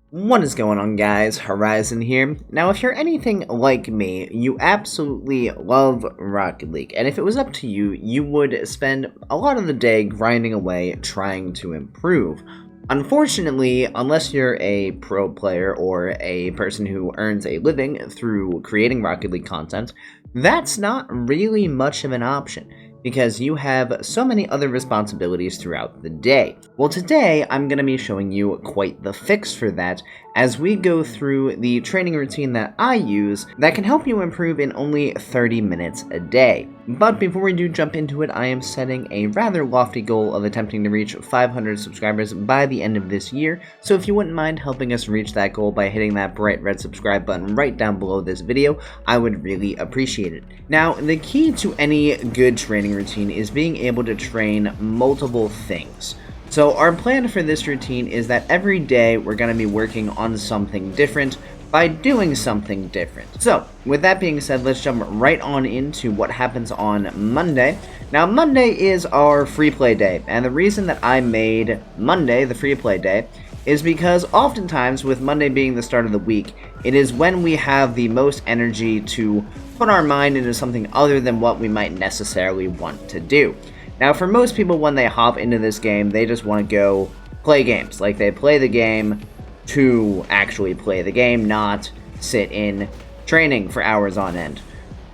What is going on, guys? Horizon here. Now, if you're anything like me, you absolutely love Rocket League, and if it was up to you, you would spend a lot of the day grinding away trying to improve. Unfortunately, unless you're a pro player or a person who earns a living through creating Rocket League content, that's not really much of an option, because you have so many other responsibilities throughout the day. Well, today I'm going to be showing you quite the fix for that as we go through the training routine that I use that can help you improve in only 30 minutes a day. But before we do jump into it, I am setting a rather lofty goal of attempting to reach 500 subscribers by the end of this year, so if you wouldn't mind helping us reach that goal by hitting that bright red subscribe button right down below this video, I would really appreciate it. Now, the key to any good training routine is being able to train multiple things. So our plan for this routine is that every day we're going to be working on something different by doing something different. So, with that being said, let's jump right on into what happens on Monday. Now, Monday is our free play day, and the reason that I made Monday the free play day is because oftentimes, with Monday being the start of the week, it is when we have the most energy to put our mind into something other than what we might necessarily want to do. Now, for most people, when they hop into this game, they just want to go play games. Like, they play the game to actually play the game, not sit in training for hours on end.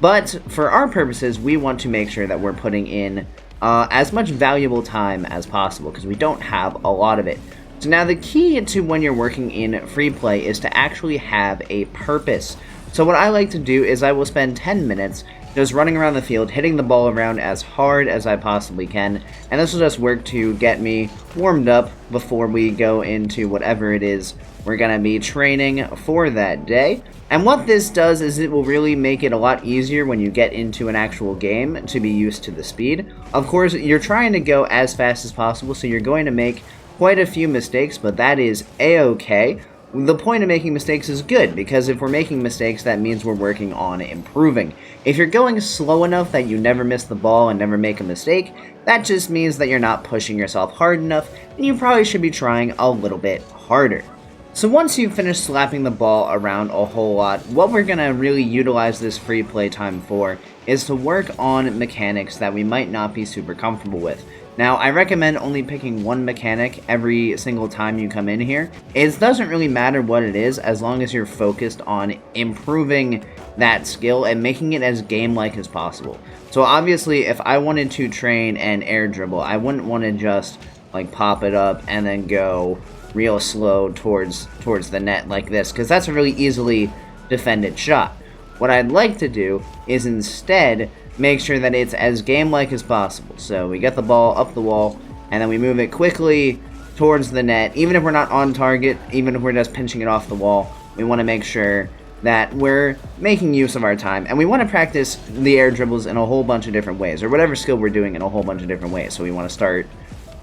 But for our purposes, we want to make sure that we're putting in as much valuable time as possible, because we don't have a lot of it. So now the key to when you're working in free play is to actually have a purpose. So what I like to do is I will spend 10 minutes just running around the field, hitting the ball around as hard as I possibly can, and this will just work to get me warmed up before we go into whatever it is we're going to be training for that day. And what this does is it will really make it a lot easier when you get into an actual game to be used to the speed. Of course, you're trying to go as fast as possible, so you're going to make quite a few mistakes, but that is a-okay. The point of making mistakes is good, because if we're making mistakes, that means we're working on improving. If you're going slow enough that you never miss the ball and never make a mistake, that just means that you're not pushing yourself hard enough, and you probably should be trying a little bit harder. So once you finish slapping the ball around a whole lot, what we're going to really utilize this free play time for is to work on mechanics that we might not be super comfortable with. Now, I recommend only picking one mechanic every single time you come in here. It doesn't really matter what it is, as long as you're focused on improving that skill and making it as game-like as possible. So obviously, if I wanted to train an air dribble, I wouldn't want to just like pop it up and then go real slow towards the net like this, because that's a really easily defended shot. What I'd like to do is instead make sure that it's as game-like as possible. So we get the ball up the wall, and then we move it quickly towards the net. Even if we're not on target, even if we're just pinching it off the wall, we want to make sure that we're making use of our time. And we want to practice the air dribbles in a whole bunch of different ways, or whatever skill we're doing in a whole bunch of different ways. So we want to start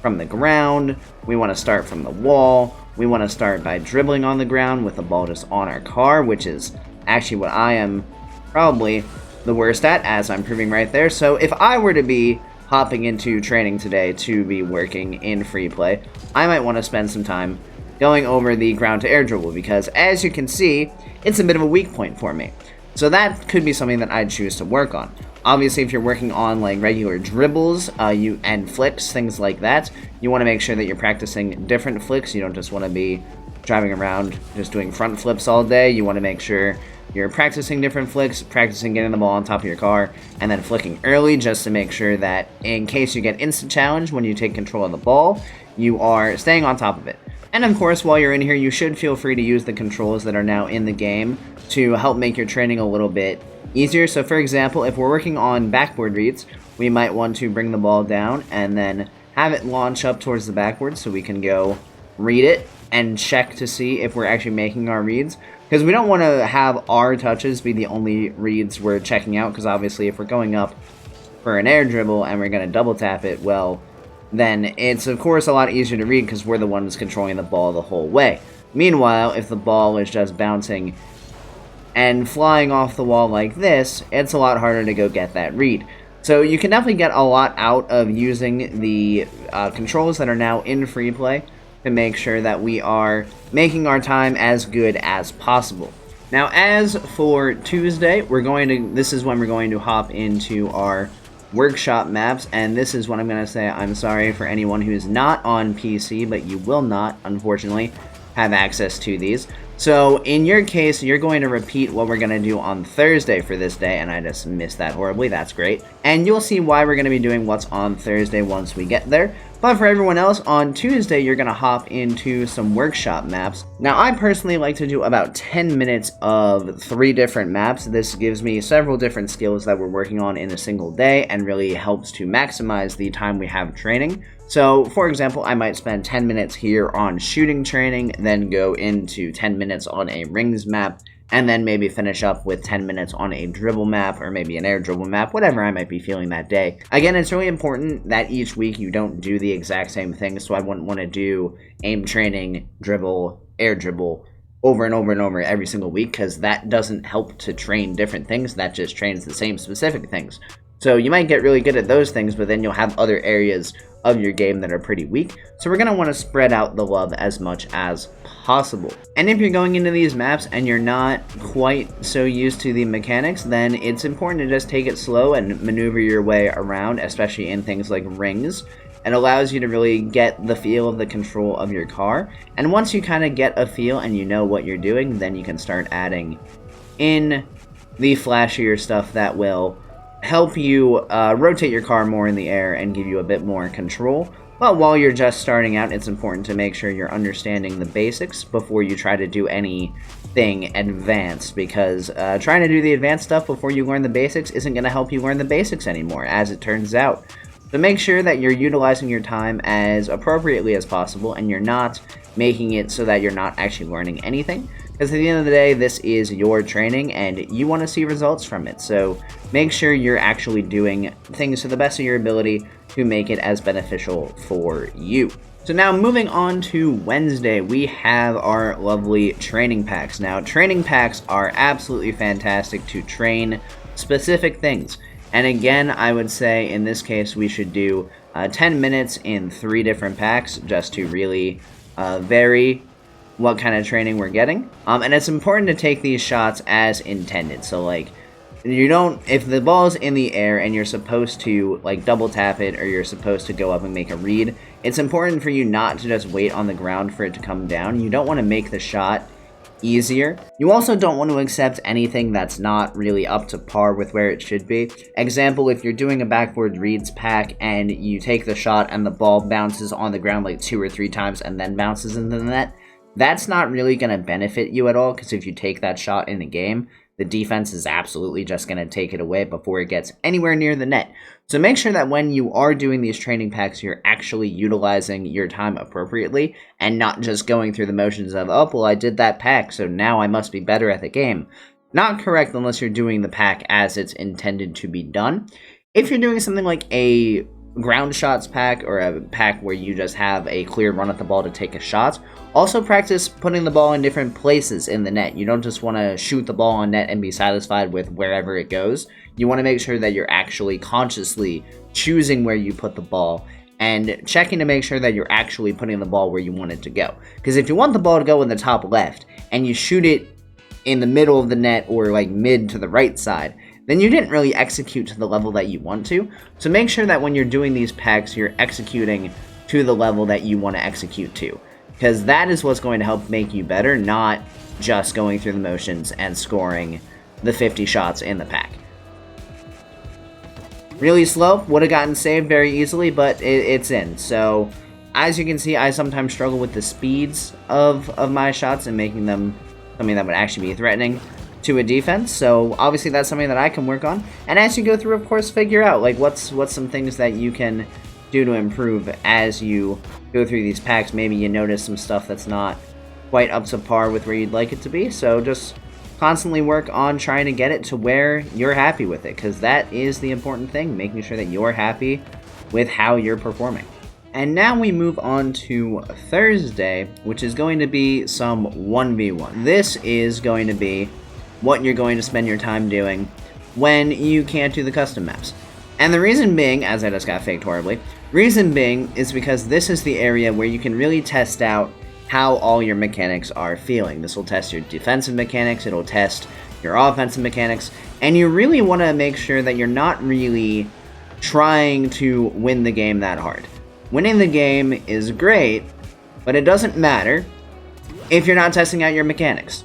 from the ground, we want to start from the wall, we want to start by dribbling on the ground with the ball just on our car, which is actually what I am probably the worst at, as I'm proving right there. So if I were to be hopping into training today to be working in free play, I might want to spend some time going over the ground to air dribble, because as you can see, it's a bit of a weak point for me. So that could be something that I'd choose to work on. Obviously, if you're working on like regular dribbles and flicks, things like that, you want to make sure that you're practicing different flicks. You don't just want to be driving around just doing front flips all day. You want to make sure you're practicing different flicks, practicing getting the ball on top of your car, and then flicking early, just to make sure that in case you get instant challenge when you take control of the ball, you are staying on top of it. And of course, while you're in here, you should feel free to use the controls that are now in the game to help make your training a little bit easier. So for example, if we're working on backboard reads, we might want to bring the ball down and then have it launch up towards the backboard so we can go read it and check to see if we're actually making our reads. Because we don't want to have our touches be the only reads we're checking out, because obviously if we're going up for an air dribble and we're going to double tap it, well, then it's of course a lot easier to read because we're the ones controlling the ball the whole way. Meanwhile, if the ball is just bouncing and flying off the wall like this, it's a lot harder to go get that read. So you can definitely get a lot out of using the controls that are now in free play. to make sure that we are making our time as good as possible. Now, as for Tuesday, this is when we're going to hop into our workshop maps, and this is when I'm going to say I'm sorry for anyone who's not on PC, but you will not, unfortunately, have access to these. So in your case, you're going to repeat what we're going to do on Thursday for this day, and I just missed that horribly. That's great. And you'll see why we're going to be doing what's on Thursday once we get there. But for everyone else, on Tuesday, you're going to hop into some workshop maps. Now, I personally like to do about 10 minutes of 3 different maps. This gives me several different skills that we're working on in a single day and really helps to maximize the time we have training. So, for example, I might spend 10 minutes here on shooting training, then go into 10 minutes on a rings map, and then maybe finish up with 10 minutes on a dribble map, or maybe an air dribble map, whatever I might be feeling that day. Again, it's really important that each week you don't do the exact same thing, so I wouldn't want to do aim training, dribble, air dribble, over and over and over every single week, because that doesn't help to train different things, that just trains the same specific things. So you might get really good at those things, but then you'll have other areas of your game that are pretty weak, so we're going to want to spread out the love as much as possible. And if you're going into these maps and you're not quite so used to the mechanics, then it's important to just take it slow and maneuver your way around, especially in things like rings. It allows you to really get the feel of the control of your car, and once you kind of get a feel and you know what you're doing, then you can start adding in the flashier stuff that will help you rotate your car more in the air and give you a bit more control. But while you're just starting out, it's important to make sure you're understanding the basics before you try to do anything advanced, because trying to do the advanced stuff before you learn the basics isn't going to help you learn the basics anymore, as it turns out. So make sure that you're utilizing your time as appropriately as possible, and you're not making it so that you're not actually learning anything. Because at the end of the day, this is your training, and you want to see results from it. So make sure you're actually doing things to the best of your ability to make it as beneficial for you. So now moving on to Wednesday, we have our lovely training packs. Now, training packs are absolutely fantastic to train specific things. And again, I would say in this case, we should do 10 minutes in 3 different packs just to really vary what kind of training we're getting. And it's important to take these shots as intended. So like, if the ball's in the air and you're supposed to like double tap it, or you're supposed to go up and make a read, it's important for you not to just wait on the ground for it to come down. You don't want to make the shot easier. You also don't want to accept anything that's not really up to par with where it should be. Example, if you're doing a backboard reads pack and you take the shot and the ball bounces on the ground like 2 or 3 times and then bounces into the net, that's not really going to benefit you at all, because if you take that shot in a game, the defense is absolutely just going to take it away before it gets anywhere near the net. So make sure that when you are doing these training packs, you're actually utilizing your time appropriately and not just going through the motions of, oh, well, I did that pack, so now I must be better at the game. Not correct unless you're doing the pack as it's intended to be done. If you're doing something like a ground shots pack, or a pack where you just have a clear run at the ball to take a shot, also practice putting the ball in different places in the net. You don't just want to shoot the ball on net and be satisfied with wherever it goes. You want to make sure that you're actually consciously choosing where you put the ball and checking to make sure that you're actually putting the ball where you want it to go. Because if you want the ball to go in the top left and you shoot it in the middle of the net, or like mid to the right side, then you didn't really execute to the level that you want to. So make sure that when you're doing these packs, you're executing to the level that you want to execute to, because that is what's going to help make you better, not just going through the motions and scoring the 50 shots in the pack. Really slow, would have gotten saved very easily, but it's in. So as you can see, I sometimes struggle with the speeds of my shots and making them something that would actually be threatening to a defense. So obviously that's something that I can work on. And as you go through, of course, figure out like what's some things that you can do to improve as you go through these packs. Maybe you notice some stuff that's not quite up to par with where you'd like it to be. So just constantly work on trying to get it to where you're happy with it, because that is the important thing, making sure that you're happy with how you're performing. And now we move on to Thursday, which is going to be some 1v1. This is going to be what you're going to spend your time doing when you can't do the custom maps. And the reason being, as I just got faked horribly, reason being is because this is the area where you can really test out how all your mechanics are feeling. This will test your defensive mechanics, it'll test your offensive mechanics, and you really want to make sure that you're not really trying to win the game that hard. Winning the game is great, but it doesn't matter if you're not testing out your mechanics.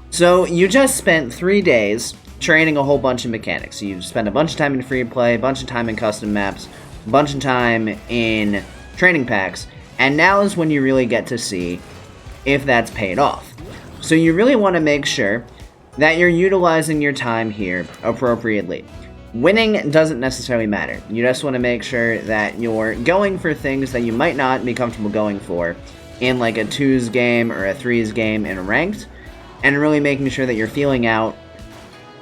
So you just spent 3 days training a whole bunch of mechanics. You've spent a bunch of time in free play, a bunch of time in custom maps, a bunch of time in training packs, and now is when you really get to see if that's paid off. So you really want to make sure that you're utilizing your time here appropriately. Winning doesn't necessarily matter. You just want to make sure that you're going for things that you might not be comfortable going for in like a 2s game or a 3s game in ranked, and really making sure that you're feeling out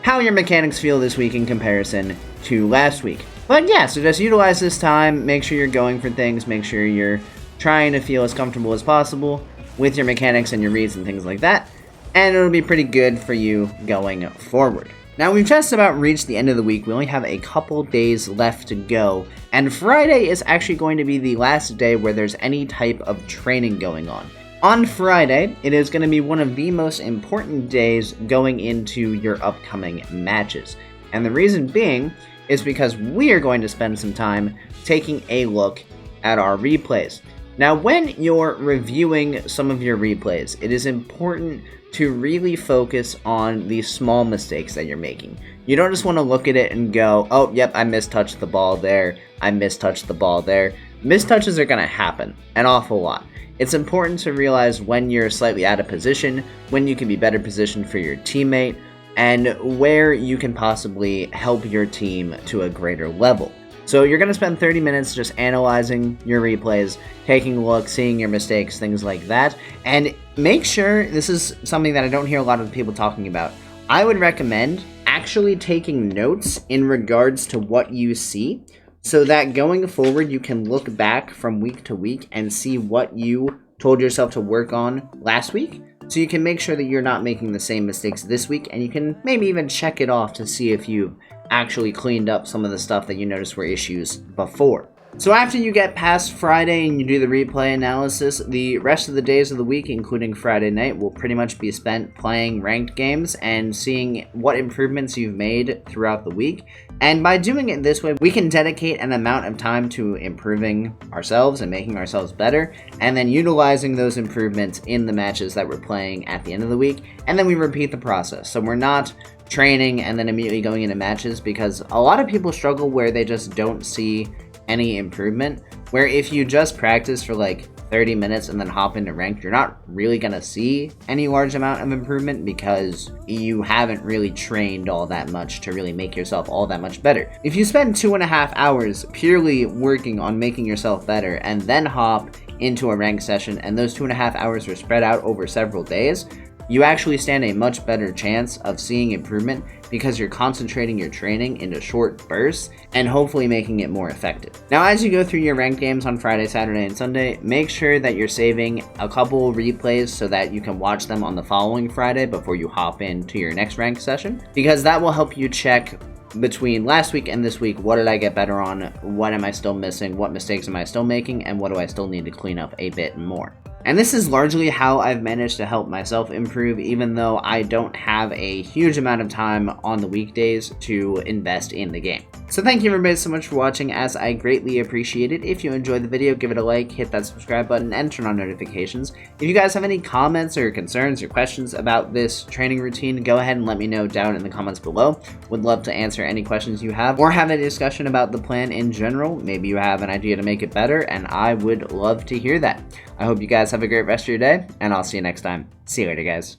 how your mechanics feel this week in comparison to last week. But yeah, so just utilize this time, make sure you're going for things, make sure you're trying to feel as comfortable as possible with your mechanics and your reads and things like that, and it'll be pretty good for you going forward. Now, we've just about reached the end of the week. We only have a couple days left to go, and Friday is actually going to be the last day where there's any type of training going on. On Friday, it is going to be one of the most important days going into your upcoming matches. And the reason being is because we are going to spend some time taking a look at our replays. Now, when you're reviewing some of your replays, it is important to really focus on the small mistakes that you're making. You don't just want to look at it and go, oh, yep, I mistouched the ball there, I mistouched the ball there. Mistouches are going to happen an awful lot. It's important to realize when you're slightly out of position, when you can be better positioned for your teammate, and where you can possibly help your team to a greater level. So you're going to spend 30 minutes just analyzing your replays, taking a look, seeing your mistakes, things like that. And make sure, this is something that I don't hear a lot of people talking about, I would recommend actually taking notes in regards to what you see, so that going forward you can look back from week to week and see what you told yourself to work on last week. So you can make sure that you're not making the same mistakes this week, and you can maybe even check it off to see if you've actually cleaned up some of the stuff that you noticed were issues before. So after you get past Friday and you do the replay analysis, the rest of the days of the week, including Friday night, will pretty much be spent playing ranked games and seeing what improvements you've made throughout the week. And by doing it this way, we can dedicate an amount of time to improving ourselves and making ourselves better, and then utilizing those improvements in the matches that we're playing at the end of the week, and then we repeat the process. So we're not training and then immediately going into matches, because a lot of people struggle where they just don't see any improvement, where if you just practice for like 30 minutes and then hop into ranked, you're not really going to see any large amount of improvement because you haven't really trained all that much to really make yourself all that much better. If you spend 2.5 hours purely working on making yourself better and then hop into a ranked session, and those 2.5 hours are spread out over several days, you actually stand a much better chance of seeing improvement because you're concentrating your training into short bursts and hopefully making it more effective. Now, as you go through your ranked games on Friday, Saturday, and Sunday, make sure that you're saving a couple replays so that you can watch them on the following Friday before you hop into your next ranked session, because that will help you check between last week and this week, what did I get better on, what am I still missing, what mistakes am I still making, and what do I still need to clean up a bit more. And this is largely how I've managed to help myself improve, even though I don't have a huge amount of time on the weekdays to invest in the game. So thank you everybody so much for watching, as I greatly appreciate it. If you enjoyed the video, give it a like, hit that subscribe button, and turn on notifications. If you guys have any comments or concerns or questions about this training routine, go ahead and let me know down in the comments below. Would love to answer any questions you have, or have a discussion about the plan in general. Maybe you have an idea to make it better, and I would love to hear that. I hope you guys have a great rest of your day, and I'll see you next time. See you later, guys.